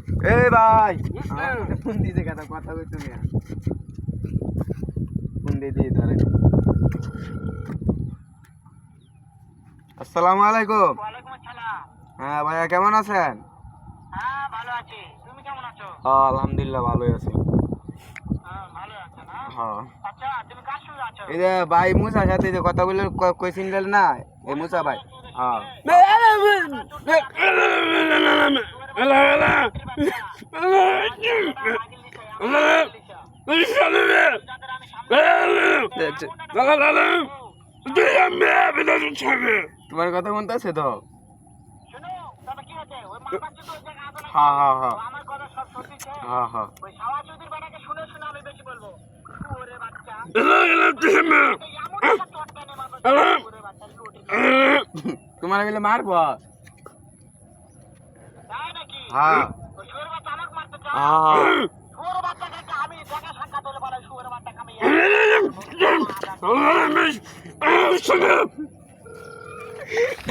এ ভাই ফোন দিতে কথা কই তুমি ফোন দিয়ে ধরে। আসসালামু আলাইকুম। ওয়ালাইকুম আসসালাম। হ্যাঁ ভাইয়া কেমন আছেন? হ্যাঁ ভালো আছি, তুমি কেমন আছো? আলহামদুলিল্লাহ ভালোই আছি। ভালো আছো না? হ্যাঁ আচ্ছা তুমি কার সঙ্গে আছো? এই যে ভাই মুসার সাথে যে কথা বললেন কইছিলেন না, এই মুসা ভাই। হ্যাঁ তোমার কথা মনে আছে তো? শুনো তবে কি হচ্ছে ওই মামার যে তোর জায়গা আদর হ্যাঁ হ্যাঁ হ্যাঁ আমার কথা সব শুনতেছে। হ্যাঁ হ্যাঁ ওই সাওয়া চৌধুরীর বেটাকে শুনে শুনে আমি বেশি বলবো ওরে বাচ্চা এমন একটা চটকানে মারবো ওরে বাচ্চা লুটি তোমার বলে মারবো। তাই নাকি? হ্যাঁ ওই শুয়োর বাচ্চা আমাকে মারতে চাও? হ্যাঁ শুয়োর বাচ্চাকে আমি দেখা সাক্ষাৎ হলে বলে শুয়োর বাচ্চা আমি